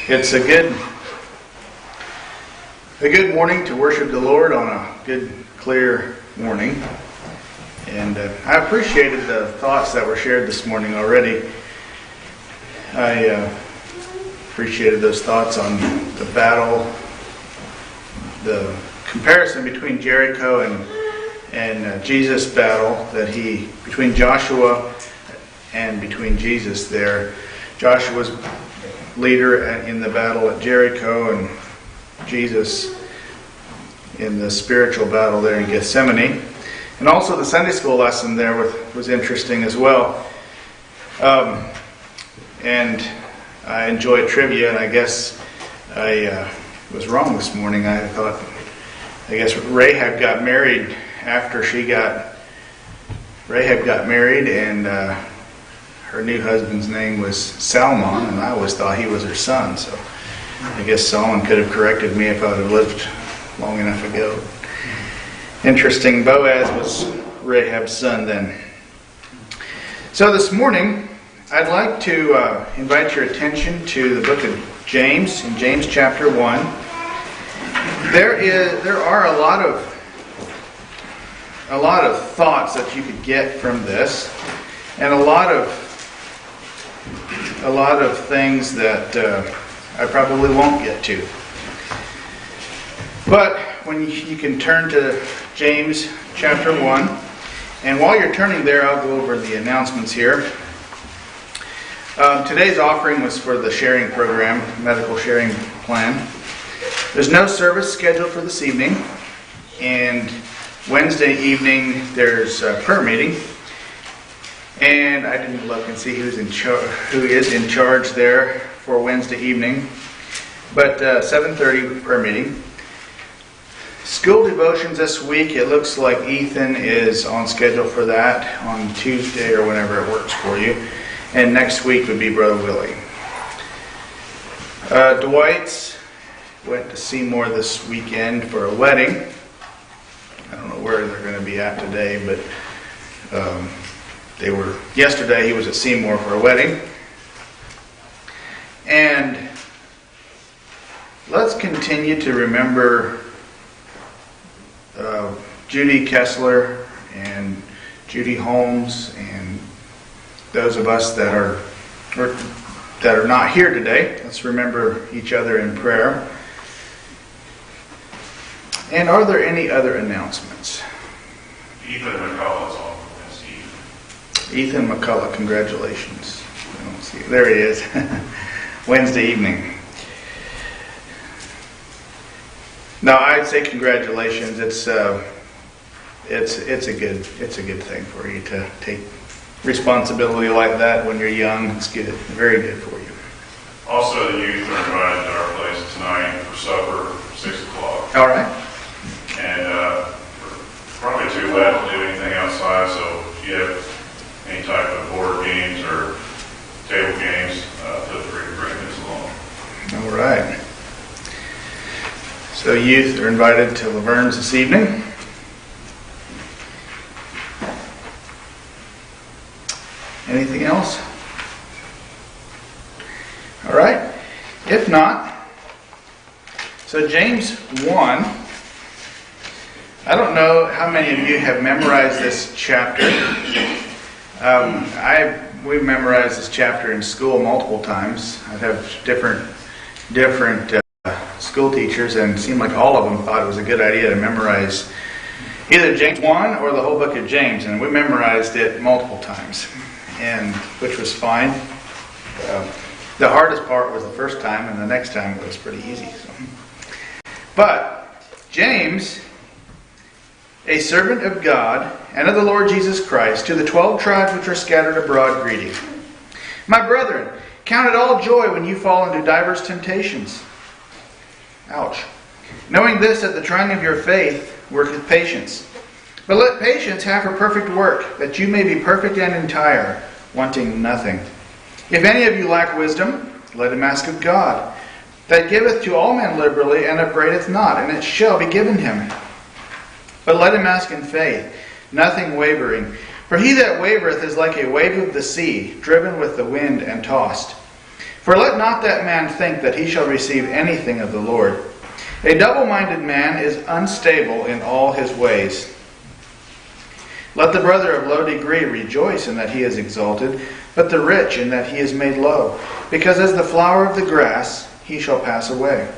It's a good morning to worship the Lord on a good, clear morning. And I appreciated the thoughts that were shared this morning already. I appreciated those thoughts on the battle, the comparison between Jericho and Jesus' battle between Joshua and between Jesus there. Joshua's leader in the battle at Jericho and Jesus in the spiritual battle there in Gethsemane. And also the Sunday school lesson there was interesting as well. And I enjoyed trivia, and I guess I was wrong this morning. I guess Rahab got married after Rahab got married, and her new husband's name was Salmon, and I always thought he was her son. So I guess Solomon could have corrected me if I would have lived long enough ago. Interesting, Boaz was Rahab's son then. So this morning, I'd like to invite your attention to the book of James, in James chapter 1. There are a lot of thoughts that you could get from this, and a lot of things that I probably won't get to. But when you can turn to James chapter 1, and while you're turning there, I'll go over the announcements here. Today's offering was for the sharing program, medical sharing plan. There's no service scheduled for this evening, and Wednesday evening there's a prayer meeting. And I didn't look and see who is in charge there for Wednesday evening. But 7:30 prayer meeting. School devotions this week, it looks like Ethan is on schedule for that on Tuesday or whenever it works for you. And next week would be Brother Willie. Dwight's went to Seymour this weekend for a wedding. I don't know where they're going to be at today, but yesterday he was at Seymour for a wedding. And let's continue to remember Judy Kessler and Judy Holmes and those of us that are not here today. Let's remember each other in prayer. And are there any other announcements? Ethan McCullough's on this evening. Ethan McCullough, congratulations. I don't see. There he is. Wednesday evening. No, I'd say congratulations. It's a good thing for you to take responsibility like that when you're young. It's good, very good for you. Also, the youth are invited to our place tonight for supper, 6 o'clock. All right. And we're probably too wet to do anything outside, so if you have any type of board games or table games, feel free to bring this along. All right. So youth are invited to Laverne's this evening. Anything else? All right. If not, so James 1. I don't know how many of you have memorized this chapter. We've memorized this chapter in school multiple times. I'd have different school teachers, and it seemed like all of them thought it was a good idea to memorize either James 1 or the whole book of James, and we memorized it multiple times, and which was fine. The hardest part was the first time, and the next time it was pretty easy. So. But James, a servant of God and of the Lord Jesus Christ, to the 12 tribes which are scattered abroad, greeting. My brethren, count it all joy when you fall into diverse temptations. Ouch. Knowing this, that the trying of your faith worketh patience. But let patience have her perfect work, that you may be perfect and entire, wanting nothing. If any of you lack wisdom, let him ask of God, that giveth to all men liberally, and upbraideth not, and it shall be given him. But let him ask in faith, nothing wavering. For he that wavereth is like a wave of the sea, driven with the wind and tossed. For let not that man think that he shall receive anything of the Lord. A double-minded man is unstable in all his ways. Let the brother of low degree rejoice in that he is exalted, but the rich in that he is made low. Because as the flower of the grass, he shall pass away.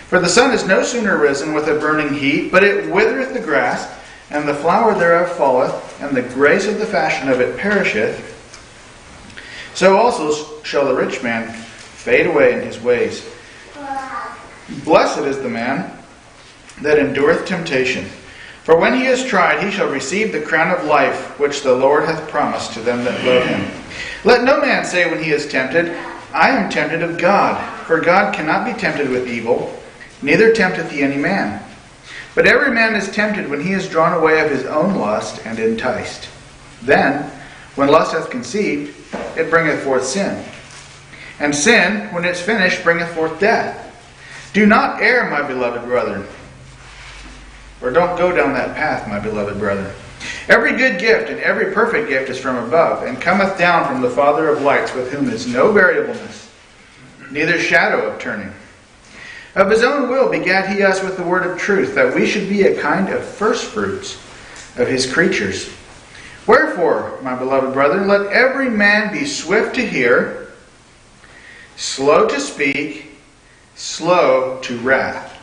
For the sun is no sooner risen with a burning heat, but it withereth the grass, and the flower thereof falleth, and the grace of the fashion of it perisheth. So also shall the rich man fade away in his ways. Blessed is the man that endureth temptation. For when he is tried, he shall receive the crown of life, which the Lord hath promised to them that love him. Let no man say when he is tempted, I am tempted of God. For God cannot be tempted with evil, neither tempteth he any man. But every man is tempted when he is drawn away of his own lust and enticed. Then, when lust hath conceived, it bringeth forth sin. And sin, when it is finished, bringeth forth death. Do not err, my beloved brethren. Or don't go down that path, my beloved brethren. Every good gift and every perfect gift is from above, and cometh down from the Father of lights, with whom is no variableness, neither shadow of turning. Of his own will begat he us with the word of truth, that we should be a kind of firstfruits of his creatures. Wherefore, my beloved brethren, let every man be swift to hear, slow to speak, slow to wrath.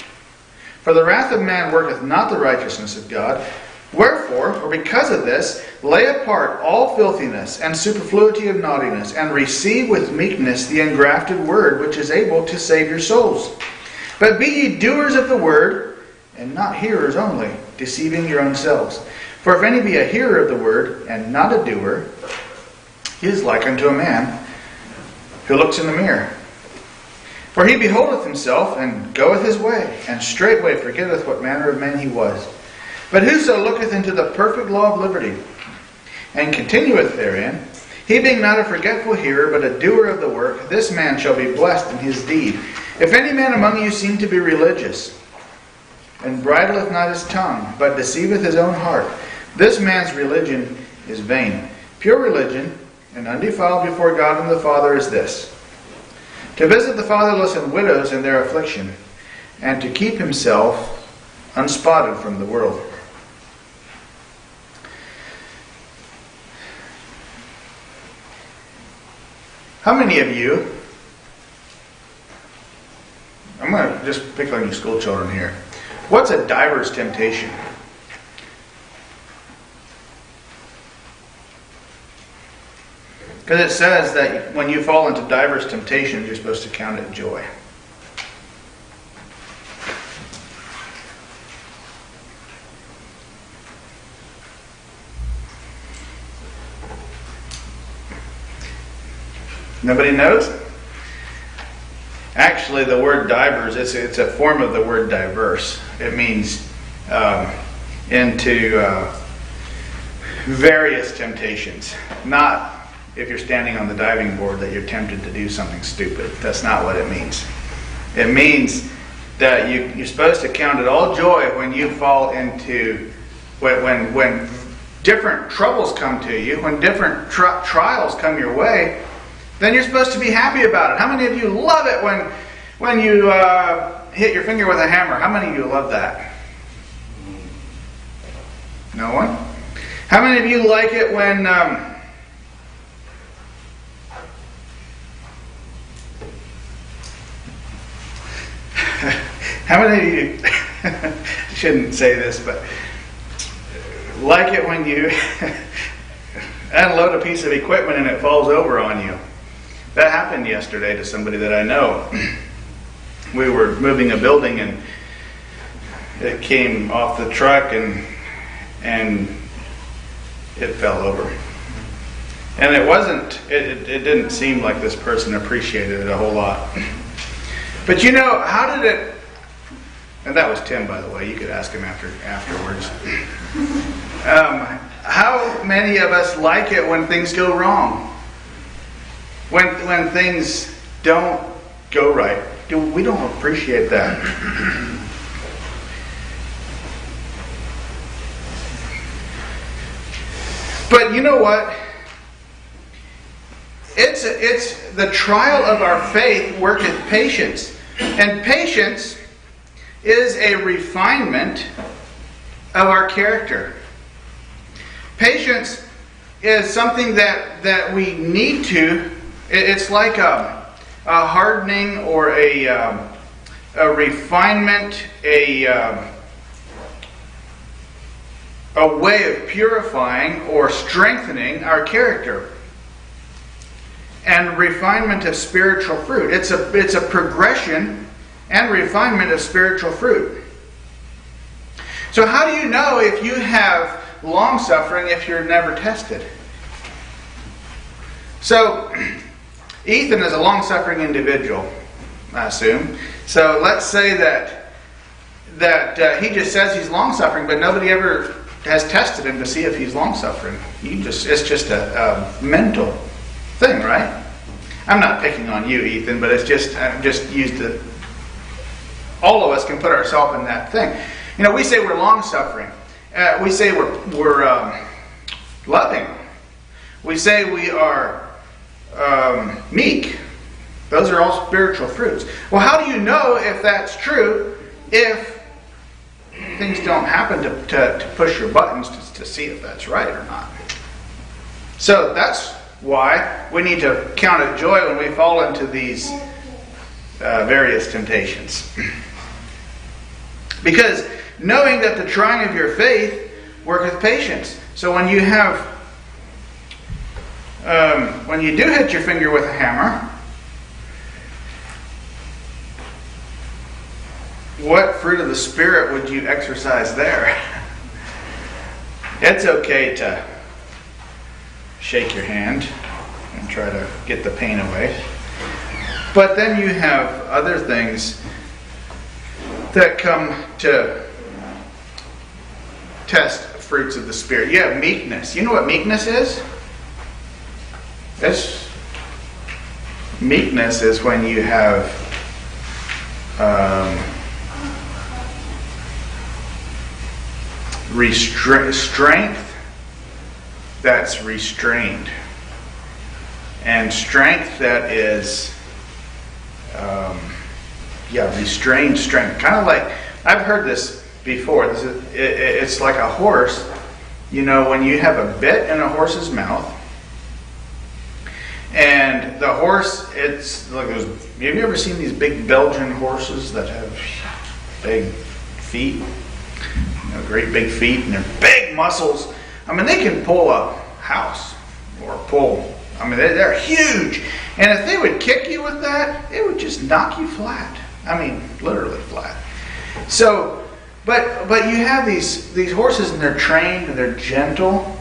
For the wrath of man worketh not the righteousness of God. Wherefore, or because of this, lay apart all filthiness and superfluity of naughtiness, and receive with meekness the engrafted word, which is able to save your souls. But be ye doers of the word, and not hearers only, deceiving your own selves. For if any be a hearer of the word, and not a doer, he is like unto a man who looks in the mirror. For he beholdeth himself, and goeth his way, and straightway forgetteth what manner of man he was. But whoso looketh into the perfect law of liberty, and continueth therein, he being not a forgetful hearer, but a doer of the work, this man shall be blessed in his deed. If any man among you seem to be religious, and bridleth not his tongue, but deceiveth his own heart, this man's religion is vain. Pure religion, and undefiled before God and the Father, is this: to visit the fatherless and widows in their affliction, and to keep himself unspotted from the world. How many of you, I'm going to just pick on you school children here. What's a diver's temptation? Because it says that when you fall into diverse temptations, you're supposed to count it joy. Nobody knows? Actually, the word divers, it's a form of the word diverse. It means into various temptations. Not if you're standing on the diving board that you're tempted to do something stupid. That's not what it means. It means that you're supposed to count it all joy when you fall into, when different troubles come to you, when different trials come your way, then you're supposed to be happy about it. How many of you love it when you hit your finger with a hammer? How many of you love that? No one? How many of you like it when how many of you shouldn't say this, but like it when you unload a piece of equipment and it falls over on you? That happened yesterday to somebody that I know. We were moving a building and it came off the truck and it fell over. And it didn't seem like this person appreciated it a whole lot. But you know, how did it, and that was Tim, by the way, you could ask him afterwards. How many of us like it when things go wrong? When things don't go right? We don't appreciate that. But you know what? it's the trial of our faith worketh patience. And patience is a refinement of our character. Patience is something that we need to. It's like a hardening or a refinement, a way of purifying or strengthening our character. And refinement of spiritual fruit. It's a progression and refinement of spiritual fruit. So how do you know if you have long suffering if you're never tested? So Ethan is a long suffering individual, I assume. So let's say that he just says he's long suffering, but nobody ever has tested him to see if he's long suffering. It's just a mental thing, right? I'm not picking on you, Ethan, but I'm just used to. All of us can put ourselves in that thing. We say we're long suffering. We say we're loving. We say we are meek. Those are all spiritual fruits. Well, how do you know if that's true if things don't happen to push your buttons to see if that's right or not? So that's why we need to count it joy when we fall into these various temptations. Because knowing that the trying of your faith worketh patience. So when you do hit your finger with a hammer, what fruit of the Spirit would you exercise there? It's okay to shake your hand and try to get the pain away. But then you have other things that come to test fruits of the Spirit. You have meekness. You know what meekness is? Meekness is when you have strength that's restrained, and strength that is restrained strength. Kind of like, I've heard this before. It's like a horse. When you have a bit in a horse's mouth, and the horse, it's like those. Have you ever seen these big Belgian horses that have big feet? Great big feet, and they're big muscles. They can pull a house or they're huge. And if they would kick you with that, it would just knock you flat. Literally flat. So, but you have these horses, and they're trained and they're gentle,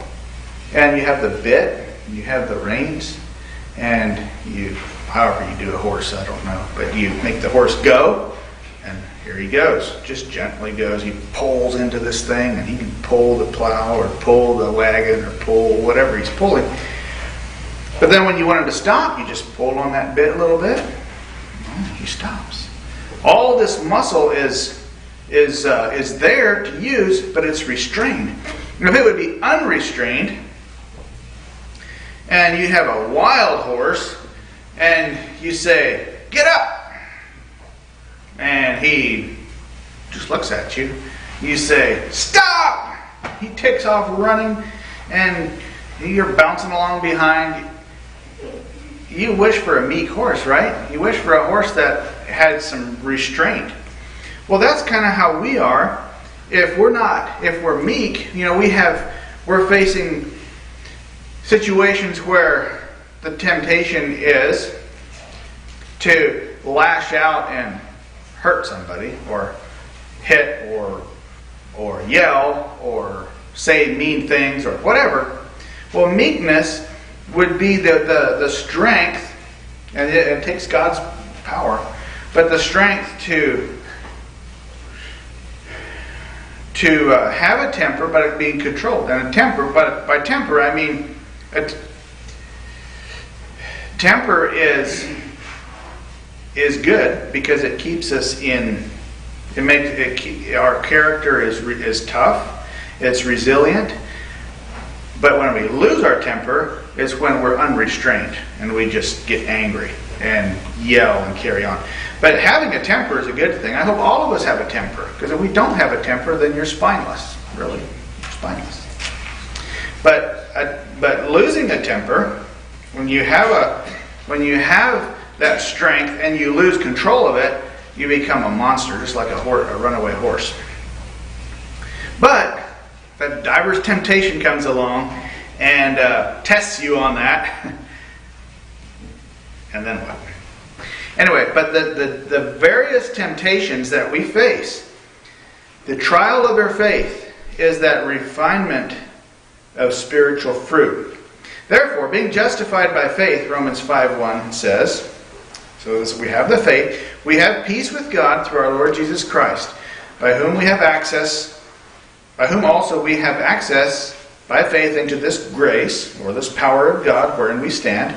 and you have the bit, and you have the reins, and however you do a horse, I don't know, but you make the horse go. And here he goes, just gently goes. He pulls into this thing, and he can pull the plow or pull the wagon or pull whatever he's pulling. But then when you want him to stop, you just pull on that bit a little bit. He stops. All this muscle is there to use, but it's restrained. And if it would be unrestrained, and you have a wild horse, and you say, "Get up!" and he just looks at you. You say, "Stop!" He takes off running, and you're bouncing along behind. You wish for a meek horse, right? You wish for a horse that had some restraint. Well, that's kind of how we are. If we're meek, we're facing situations where the temptation is to lash out and hurt somebody, or hit, or yell, or say mean things, or whatever. Well, meekness would be the strength, and it takes God's power, but the strength to have a temper, but it being controlled. And a temper, but by temper I mean temper is good because it keeps us in. Our character is tough. It's resilient. But when we lose our temper, is when we're unrestrained and we just get angry and yell and carry on. But having a temper is a good thing. I hope all of us have a temper, because if we don't have a temper, then you're spineless. Really, you're spineless. But losing a temper, when you have that strength and you lose control of it, you become a monster, just like a runaway horse. But that diverse temptation comes along and tests you on that, and then what? Anyway, but the various temptations that we face, the trial of our faith is that refinement of spiritual fruit. Therefore, being justified by faith, Romans 5:1 says, so we have the faith, we have peace with God through our Lord Jesus Christ, by whom also we have access by faith into this grace, or this power of God, wherein we stand.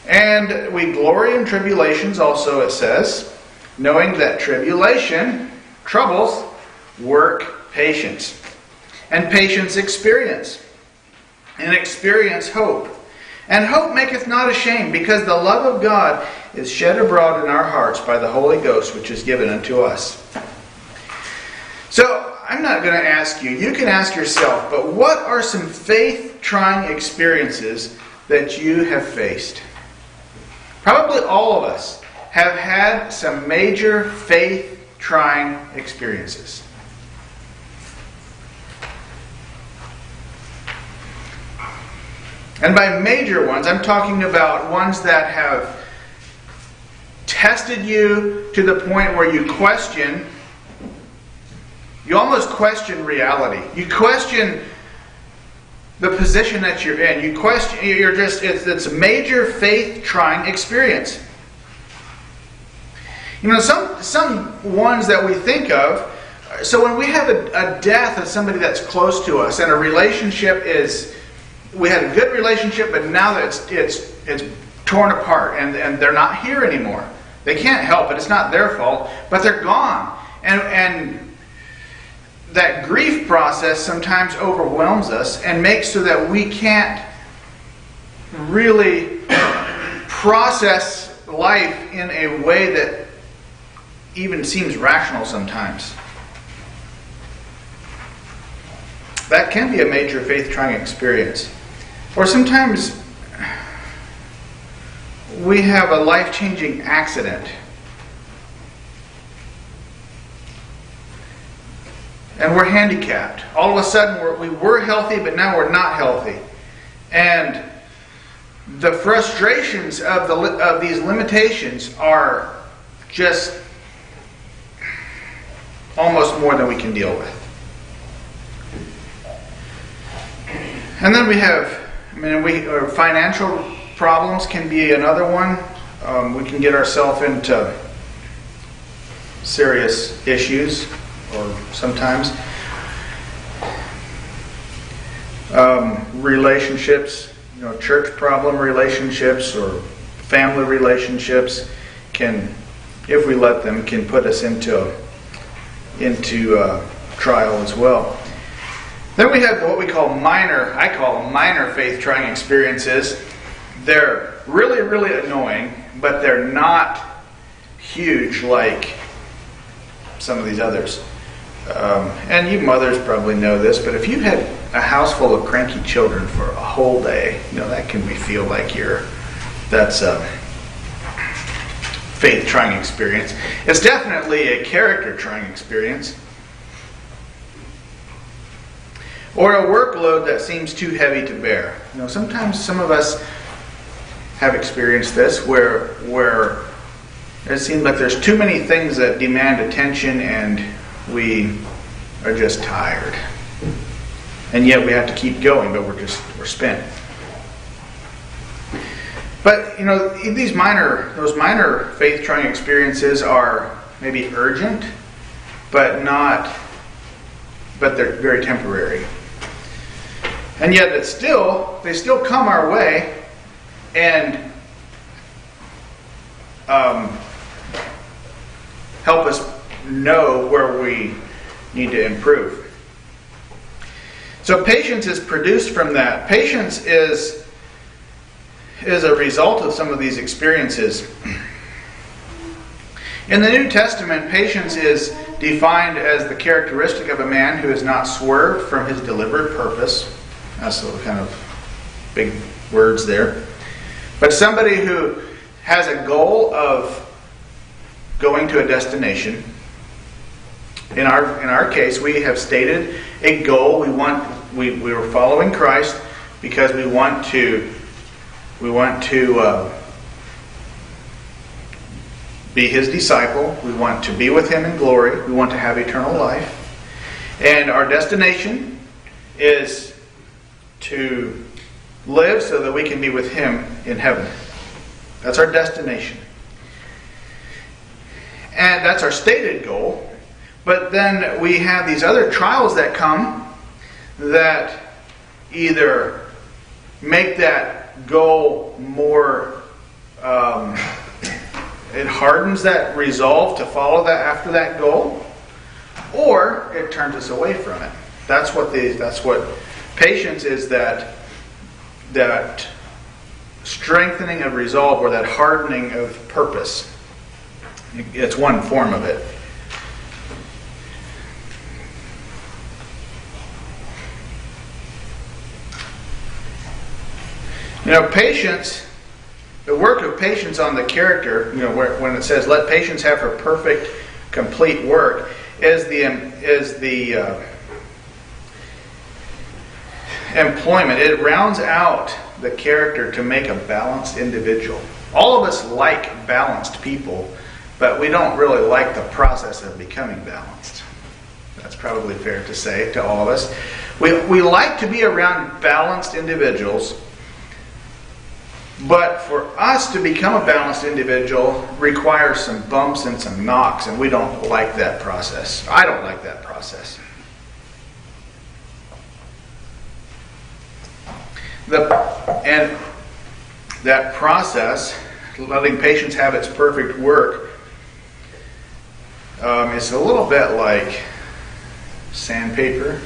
And we glory in tribulations also, it says, knowing that tribulation, troubles, work patience. And patience experience. And experience hope. And hope maketh not ashamed, because the love of God is shed abroad in our hearts by the Holy Ghost, which is given unto us. So, I'm not going to ask you. You can ask yourself, but what are some faith-trying experiences that you have faced? Probably all of us have had some major faith-trying experiences. And by major ones, I'm talking about ones that have tested you to the point where you almost question reality. You question the position that you're in. It's a major faith-trying experience. You know, some ones that we think of, so when we have a death of somebody that's close to us, and a relationship we had a good relationship, but now that it's torn apart, and they're not here anymore. They can't help it. It's not their fault, but they're gone. And that grief process sometimes overwhelms us and makes so that we can't really process life in a way that even seems rational sometimes. That can be a major faith-trying experience. Or sometimes we have a life-changing accident. And we're handicapped. All of a sudden we were healthy, but now we're not healthy. And the frustrations of these limitations are just almost more than we can deal with. And then we have, financial problems can be another one. We can get ourselves into serious issues, or sometimes relationships, church problem relationships or family relationships can, if we let them, can put us into trial as well. Then we have what we call minor faith-trying experiences. They're really, really annoying, but they're not huge like some of these others. And you mothers probably know this, but if you had a house full of cranky children for a whole day, that can feel like that's a faith-trying experience. It's definitely a character-trying experience. Or a workload that seems too heavy to bear. Sometimes some of us have experienced this where it seems like there's too many things that demand attention and we are just tired. And yet we have to keep going, but we're spent. But those minor faith-trying experiences are maybe urgent, but they're very temporary. And yet they still come our way and help us know where we need to improve. So patience is produced from that. Patience is is a result of some of these experiences. In the New Testament, patience is defined as the characteristic of a man who has not swerved from his deliberate purpose. That's the kind of big words there. But somebody who has a goal of going to a destination. In our case, we have stated a goal. We were following Christ because we want to be His disciple. We want to be with Him in glory. We want to have eternal life. And our destination is to live so that we can be with Him in heaven. That's our destination. And that's our stated goal. But then we have these other trials that come that either make that goal more, it hardens that resolve to follow that after that goal, or it turns us away from it. That's what patience is, that strengthening of resolve, or that hardening of purpose. It's one form of it. Patience, the work of patience on the character, when it says, let patience have her perfect, complete work, is the employment. It rounds out the character to make a balanced individual. All of us like balanced people, but we don't really like the process of becoming balanced. That's probably fair to say to all of us. We like to be around balanced individuals, but for us to become a balanced individual requires some bumps and some knocks, and we don't like that process. I don't like that process. And that process, letting patience have its perfect work, is a little bit like sandpaper,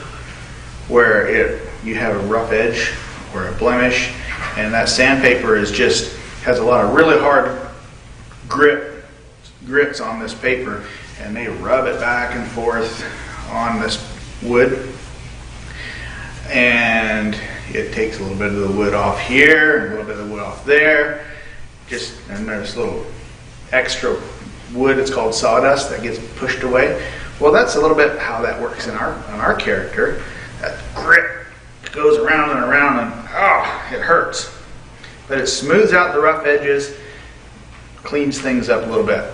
where you have a rough edge or a blemish, and that sandpaper has a lot of really hard grits on this paper, and they rub it back and forth on this wood, and it takes a little bit of the wood off here and a little bit of the wood off there, and there's a little extra wood, it's called sawdust, that gets pushed away. Well, that's a little bit how that works in our character. That grit goes around and around, and it hurts. But it smooths out the rough edges, cleans things up a little bit.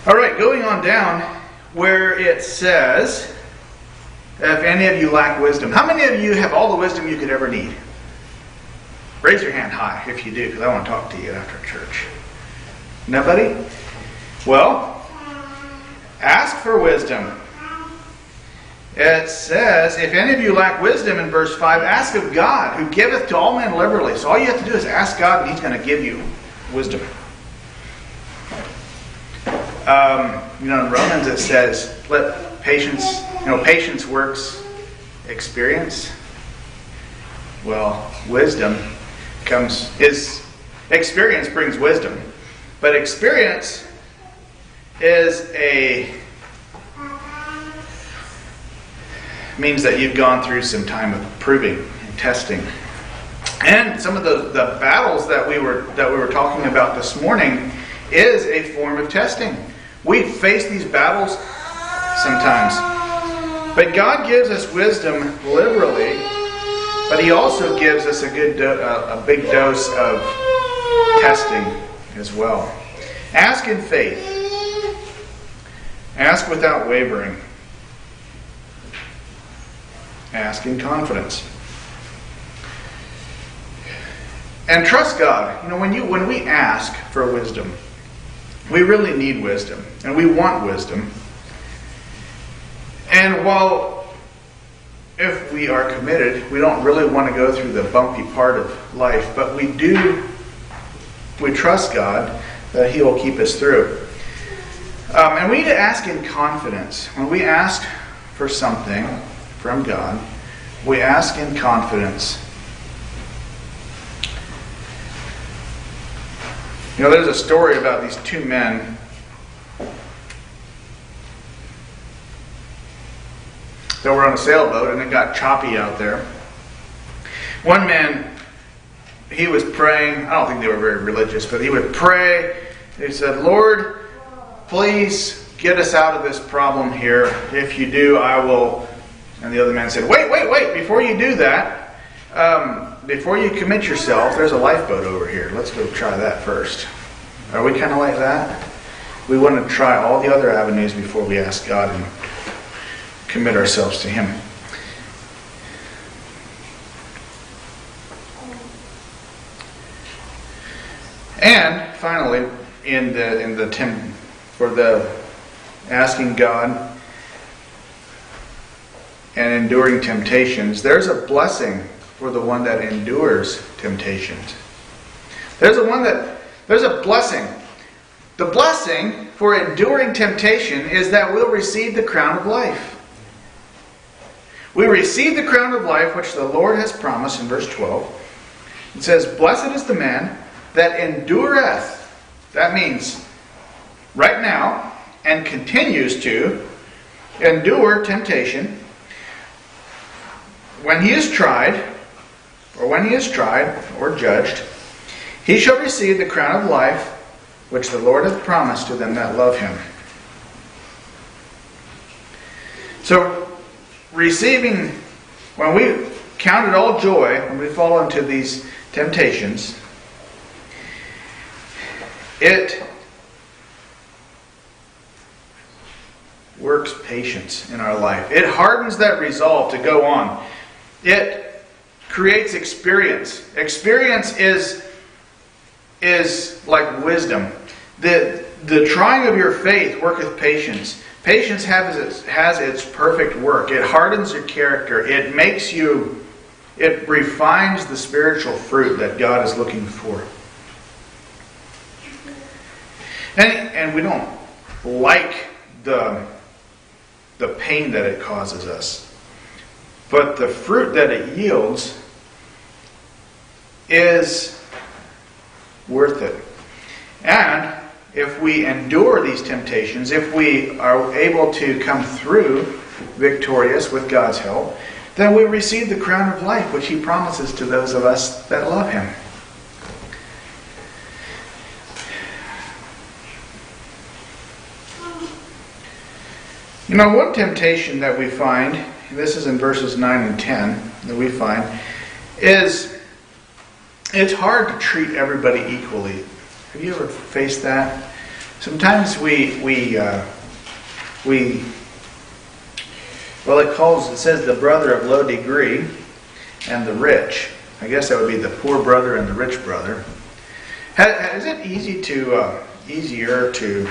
All right, going on down where it says, if any of you lack wisdom. How many of you have all the wisdom you could ever need? Raise your hand high if you do, because I want to talk to you after church. Nobody? Well, ask for wisdom. It says, if any of you lack wisdom, in verse 5, ask of God, who giveth to all men liberally. So all you have to do is ask God, and He's going to give you wisdom. In Romans it says, let patience, patience works experience. Well, experience brings wisdom. But experience means that you've gone through some time of proving and testing. And some of the battles that we were talking about this morning is a form of testing. We face these battles sometimes. But God gives us wisdom liberally, but He also gives us a big dose of testing as well. Ask in faith. Ask without wavering. Ask in confidence. And trust God. When we ask for wisdom, we really need wisdom. And we want wisdom. And if we are committed, we don't really want to go through the bumpy part of life, but we trust God that He will keep us through. And we need to ask in confidence. When we ask for something from God, we ask in confidence. You know, there's a story about these two men that were on a sailboat, and it got choppy out there. One man, he was praying. I don't think they were very religious, but he would pray. He said, "Lord, please get us out of this problem here. If you do, I will." And the other man said, wait. Before you do that, before you commit yourself, there's a lifeboat over here. Let's go try that first. Are we kind of like that? We want to try all the other avenues before we ask God and commit ourselves to Him. And finally, for the asking God and enduring temptations, there's a blessing for the one that endures temptations. There's a blessing. The blessing for enduring temptation is that we'll receive the crown of life. We receive the crown of life which the Lord has promised in verse 12. It says, "Blessed is the man that endureth." That means right now, and continues to endure temptation. When he is tried or judged, he shall receive the crown of life which the Lord hath promised to them that love Him. So, when we count it all joy, when we fall into these temptations, it works patience in our life. It hardens that resolve to go on. It creates experience. Experience is like wisdom. The trying of your faith worketh patience. Patience has its perfect work. It hardens your character. It refines the spiritual fruit that God is looking for. And we don't like the pain that it causes us. But the fruit that it yields is worth it. And if we endure these temptations, if we are able to come through victorious with God's help, then we receive the crown of life which He promises to those of us that love Him. You know, one temptation that we find, and this is in verses 9 and 10, that we find, is it's hard to treat everybody equally. Have you ever faced that? Sometimes it says the brother of low degree and the rich. I guess that would be the poor brother and the rich brother. Is it easier to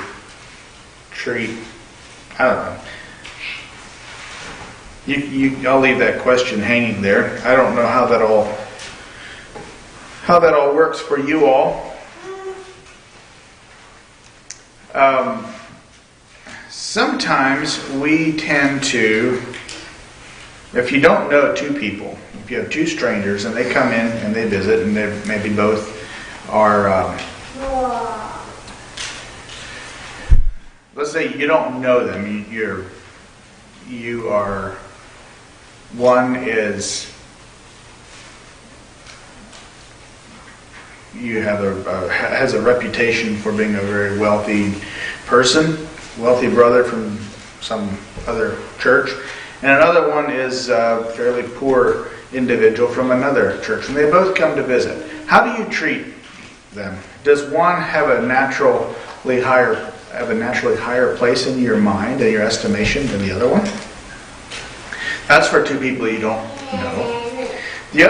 treat? I don't know. I'll leave that question hanging there. I don't know how that all works for you all. Sometimes we tend to, if you don't know two people, if you have two strangers and they come in and they visit and they maybe both are, let's say you don't know them, one is, has a reputation for being a very wealthy person, wealthy brother from some other church, and another one is a fairly poor individual from another church, and they both come to visit. How do you treat them? Does one have a naturally higher place in your mind and your estimation than the other one? That's for two people you don't know. The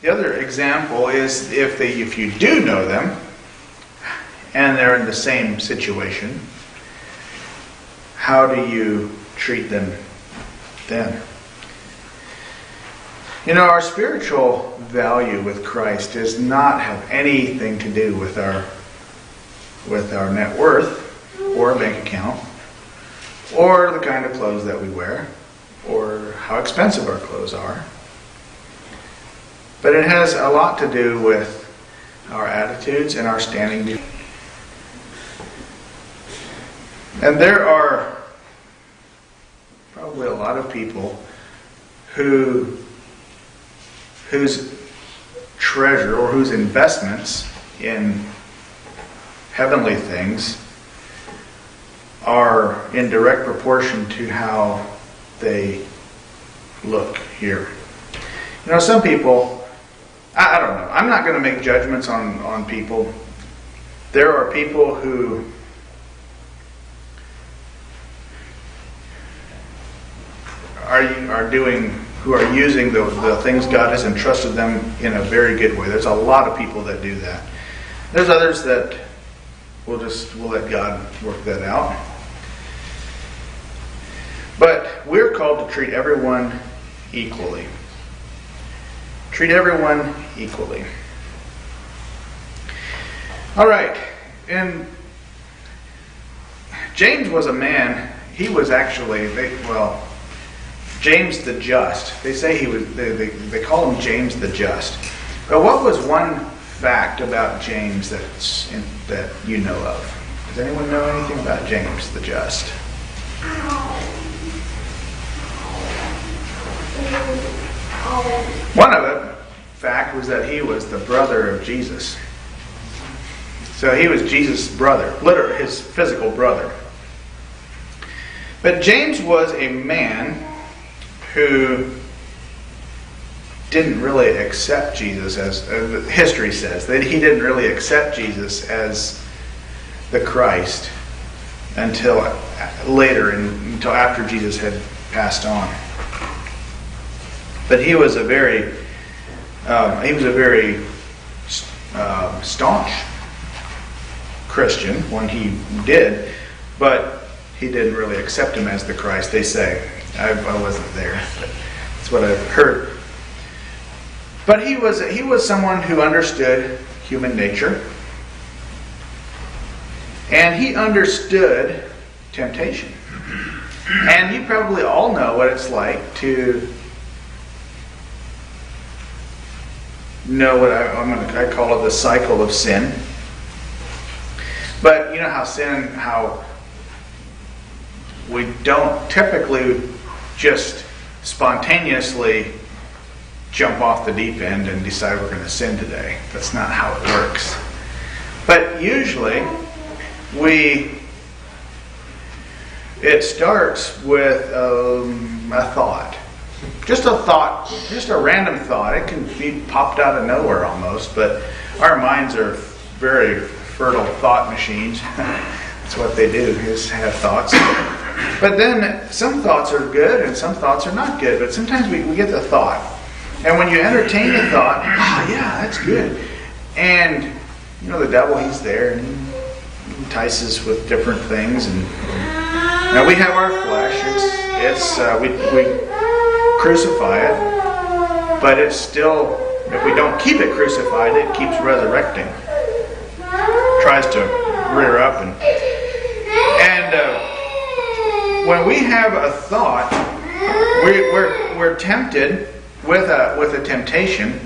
other example is if you do know them and they're in the same situation, how do you treat them then? You know, our spiritual value with Christ does not have anything to do with our net worth or our bank account or the kind of clothes that we wear or how expensive our clothes are. But it has a lot to do with our attitudes, and our standing. And there are probably a lot of people whose treasure or whose investments in heavenly things are in direct proportion to how they look here. You know, some people, I don't know, I'm not going to make judgments on people. There are people who are using the things God has entrusted them in a very good way. There's a lot of people that do that. There's others that we'll let God work that out. But we're called to treat everyone equally. Treat everyone equally. All right. And James was a man. He was actually, James the Just. They say he was. They call him James the Just. But what was one fact about James that you know of? Does anyone know anything about James the Just? One of the fact was that he was the brother of Jesus. So he was Jesus' brother, literally his physical brother. But James was a man who didn't really accept Jesus as history says that he didn't really accept Jesus as the Christ until later, until after Jesus had passed on. But he was a very staunch Christian when he did, but he didn't really accept him as the Christ. They say. I wasn't there, but that's what I've heard. But he was someone who understood human nature, and he understood temptation. And you probably all know what it's like to know what I call it the cycle of sin. But you know how we don't typically just spontaneously jump off the deep end and decide we're going to sin today. That's not how it works. But usually it starts with a thought. Just a thought, just a random thought. It can be popped out of nowhere almost, but our minds are very fertile thought machines. That's what they do, is have thoughts. But then some thoughts are good and some thoughts are not good. But sometimes we get the thought. And when you entertain the thought, yeah, that's good. And, you know, the devil, he's there and he entices with different things. And now we have our flesh. We crucify it. But it's still, if we don't keep it crucified, it keeps resurrecting. Tries to rear up and when we have a thought, we're tempted with a temptation.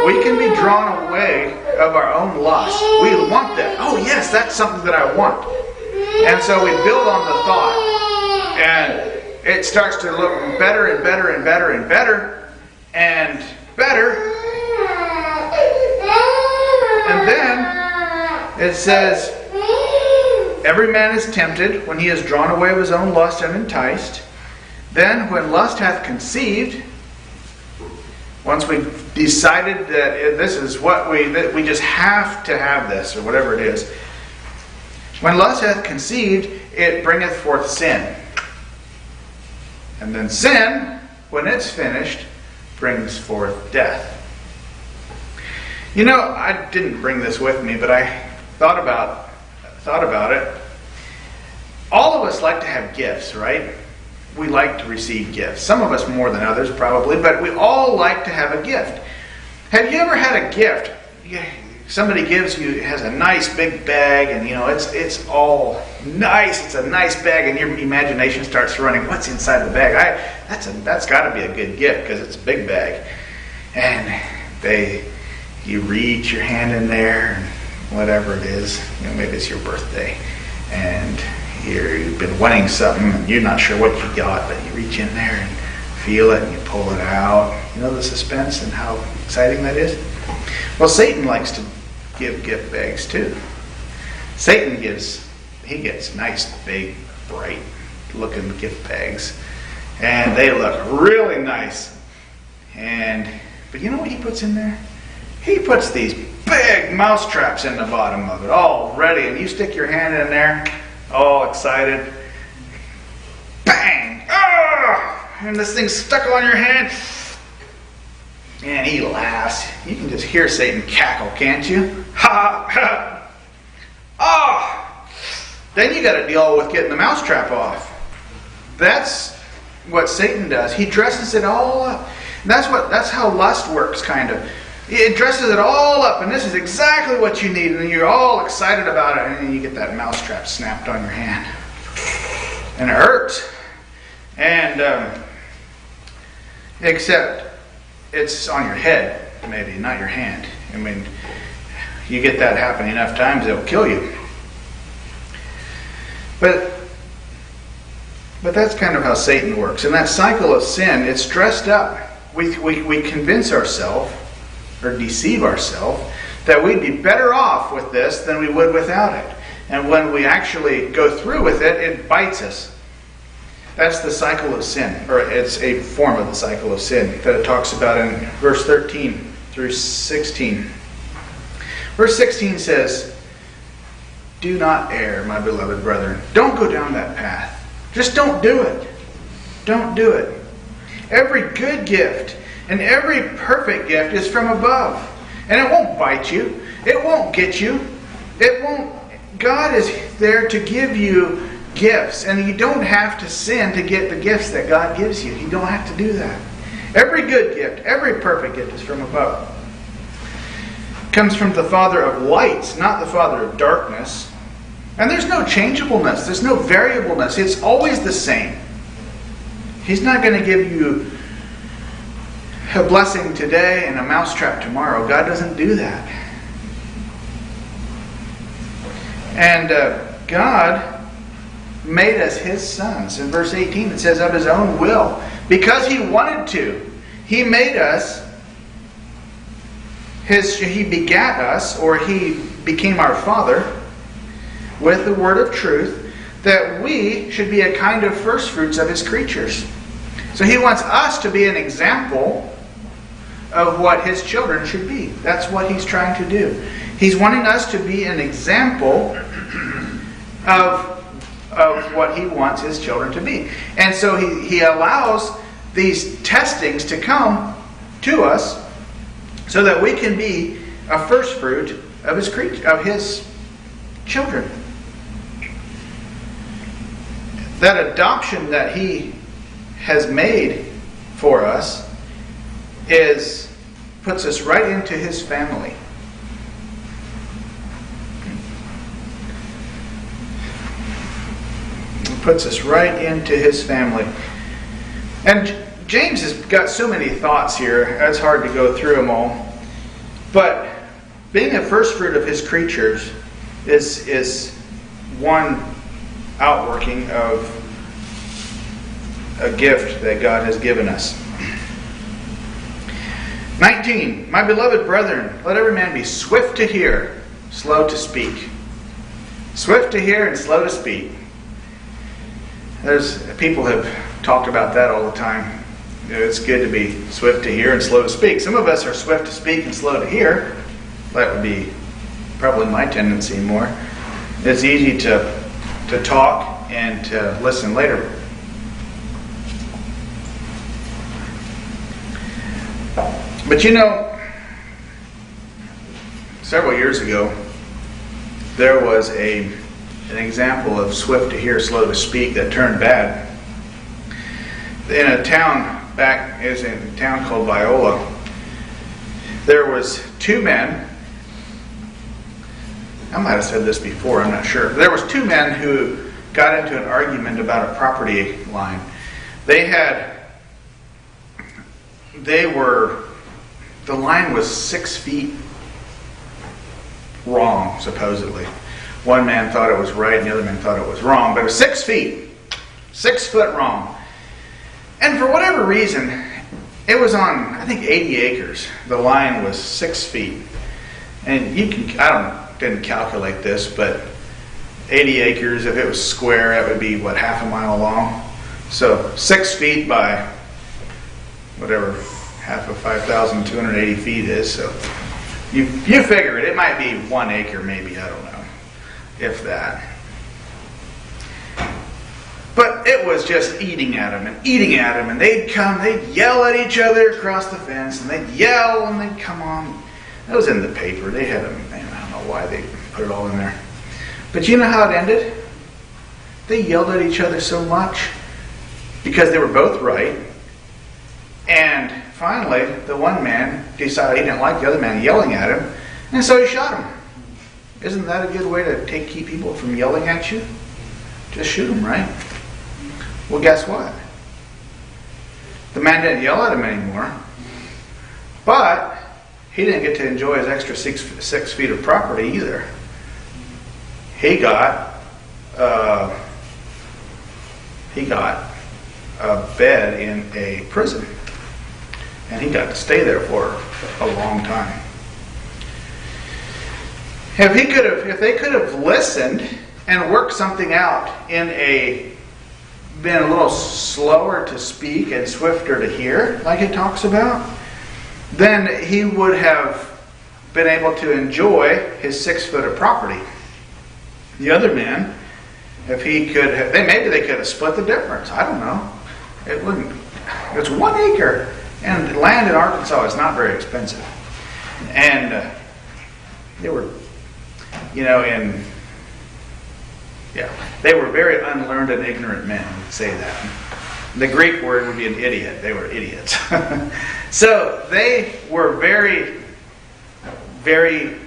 We can be drawn away of our own lust. We want that. Oh yes, that's something that I want. And so we build on the thought, and it starts to look better and better and better and better and better. And then it says, every man is tempted when he is drawn away of his own lust and enticed. Then when lust hath conceived, once we've decided that this is what that we just have to have this, or whatever it is. When lust hath conceived, it bringeth forth sin. And then sin, when it's finished, brings forth death. You know, I didn't bring this with me, but I thought about it. All of us like to have gifts, right? We like to receive gifts. Some of us more than others, probably, but we all like to have a gift. Have you ever had a gift? Somebody gives you, has a nice big bag, and you know it's all nice. It's a nice bag, and your imagination starts running. What's inside the bag? That's got to be a good gift because it's a big bag. And You reach your hand in there, and whatever it is, maybe it's your birthday, and you've been wanting something, and you're not sure what you got, but you reach in there and feel it, and you pull it out. You know the suspense and how exciting that is? Well, Satan likes to give gift bags too. Satan gets nice, big, bright looking gift bags, and they look really nice. But you know what he puts in there? He puts these big mouse traps in the bottom of it, all ready, and you stick your hand in there, all excited. Bang! Ah! And this thing's stuck on your hand. And he laughs. You can just hear Satan cackle, can't you? Ha! Ha! Ah! Then you got to deal with getting the mousetrap off. That's what Satan does. He dresses it all up. That's how lust works, kind of. It dresses it all up, and this is exactly what you need, and you're all excited about it, and then you get that mousetrap snapped on your hand. And it hurts. And except it's on your head, maybe, not your hand. I mean, you get that happening enough times, it'll kill you. But that's kind of how Satan works. And that cycle of sin, it's dressed up. We convince ourselves, or deceive ourselves, that we'd be better off with this than we would without it. And when we actually go through with it, it bites us. That's the cycle of sin, or it's a form of the cycle of sin that it talks about in verse 13 through 16. Verse 16 says, "Do not err, my beloved brethren." Don't go down that path. Just don't do it. Don't do it. Every good gift and every perfect gift is from above. And it won't bite you. It won't get you. It won't. God is there to give you gifts. And you don't have to sin to get the gifts that God gives you. You don't have to do that. Every good gift, every perfect gift is from above. It comes from the Father of lights, not the Father of darkness. And there's no changeableness. There's no variableness. It's always the same. He's not going to give you a blessing today and a mousetrap tomorrow. God doesn't do that. And God made us His sons. In verse 18 it says, of His own will. Because He wanted to. He made us He begat us, or He became our Father with the word of truth, that we should be a kind of first fruits of His creatures. So He wants us to be an example of what His children should be. That's what He's trying to do. He's wanting us to be an example of what He wants His children to be. And so He allows these testings to come to us so that we can be a first fruit of His children. That adoption that He has made for us puts us right into His family. It puts us right into His family. And James has got so many thoughts here, it's hard to go through them all. But being a first fruit of His creatures is one outworking of a gift that God has given us. 19. My beloved brethren, let every man be swift to hear, slow to speak. Swift to hear and slow to speak. People have talked about that all the time. It's good to be swift to hear and slow to speak. Some of us are swift to speak and slow to hear. That would be probably my tendency more. It's easy to talk and to listen later. But several years ago, there was an example of swift to hear, slow to speak that turned bad. In a town is in a town called Viola, there was two men. I might have said this before, I'm not sure. There was two men who got into an argument about a property line. The the line was 6 feet wrong, supposedly. One man thought it was right, and the other man thought it was wrong, but it was 6 feet. 6 foot wrong. And for whatever reason, it was on, I think, 80 acres. The line was 6 feet. And you can, didn't calculate this, but 80 acres, if it was square, that would be, what, half a mile long? So 6 feet by whatever half of 5,280 feet is. So you figure it. It might be 1 acre, maybe, I don't know, if that. But it was just eating at them and eating at them. And they'd come, they'd yell at each other across the fence, and they'd yell, and they'd come on. That was in the paper. They had them, I don't know why they put it all in there. But you know how it ended? They yelled at each other so much because they were both right. And finally, the one man decided he didn't like the other man yelling at him, and so he shot him. Isn't that a good way to keep people from yelling at you? Just shoot them, right? Well, guess what? The man didn't yell at him anymore, but he didn't get to enjoy his extra 6 feet of property either. He got a bed in a prison, and he got to stay there for a long time. If they could have listened and worked something out been a little slower to speak and swifter to hear, like it talks about, then he would have been able to enjoy his 6 foot of property. The other man, if he could have, maybe they could have split the difference. I don't know. It's 1 acre. And land in Arkansas is not very expensive. And they were, they were very unlearned and ignorant men, would say that. The Greek word would be an idiot. They were idiots. So they were very, very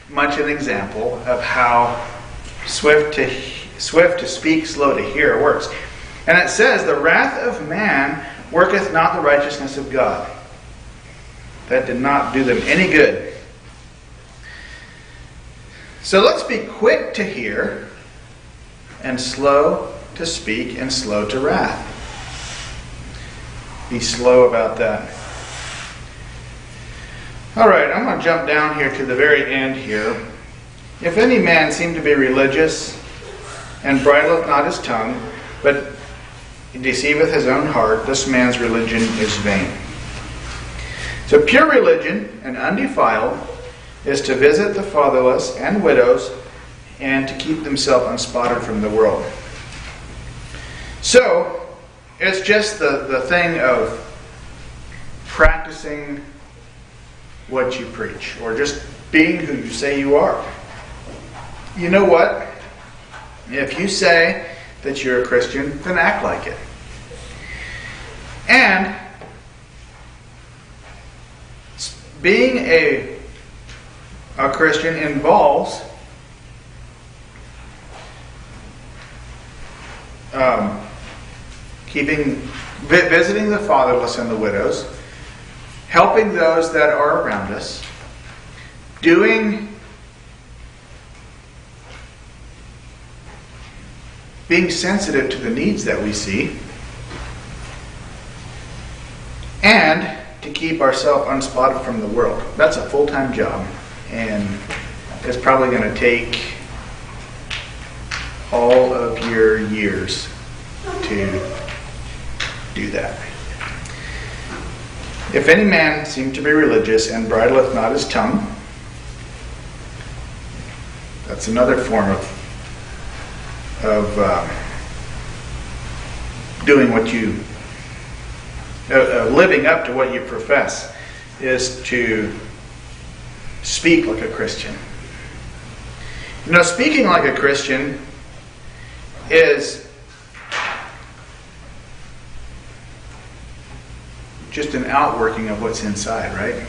much an example of how swift to speak, slow to hear works. And it says, the wrath of man worketh not the righteousness of God. That did not do them any good. So let's be quick to hear, and slow to speak, and slow to wrath. Be slow about that. All right, I'm going to jump down here to the very end here. If any man seem to be religious, and bridleth not his tongue, but deceiveth his own heart, this man's religion is vain. So pure religion and undefiled is to visit the fatherless and widows, and to keep themselves unspotted from the world. So it's just the thing of practicing what you preach, or just being who you say you are. You know what? If you say that you're a Christian, then act like it. And being a Christian involves visiting the fatherless and the widows, helping those that are around us, being sensitive to the needs that we see, and to keep ourselves unspotted from the world. That's a full-time job, and it's probably going to take all of your years to do that. If any man seem to be religious and bridleth not his tongue, that's another form of doing what you, living up to what you profess, is to speak like a Christian. Speaking like a Christian is just an outworking of what's inside, right?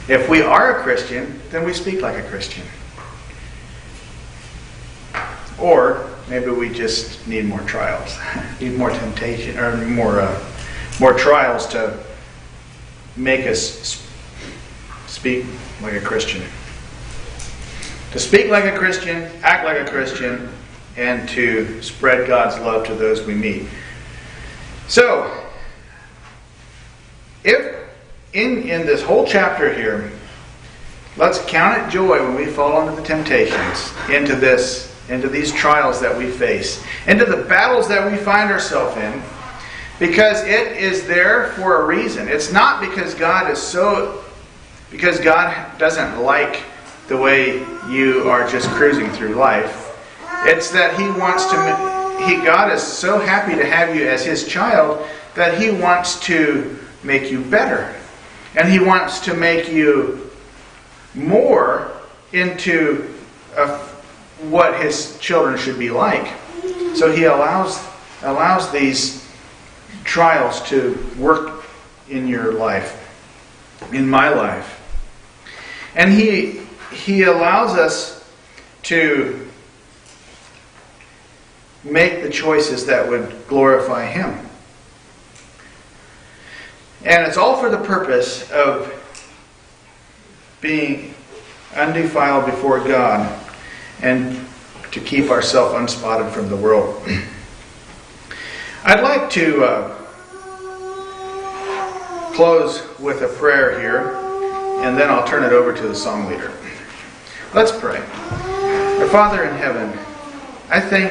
If we are a Christian, then we speak like a Christian. Or maybe we just need more trials, need more temptation, or more trials to make us speak like a Christian. To speak like a Christian, act like a Christian, and to spread God's love to those we meet. So, if in this whole chapter here, let's count it joy when we fall into the temptations, into these trials that we face, into the battles that we find ourselves in, because it is there for a reason. It's not because God doesn't like the way you are just cruising through life. It's that God is so happy to have you as His child that He wants to make you better. And He wants to make you more into what His children should be like. So He allows these trials to work in your life, in my life. And He allows us to make the choices that would glorify Him. And it's all for the purpose of being undefiled before God and to keep ourselves unspotted from the world. I'd like to close with a prayer here, and then I'll turn it over to the song leader. Let's pray. Our Father in heaven, I thank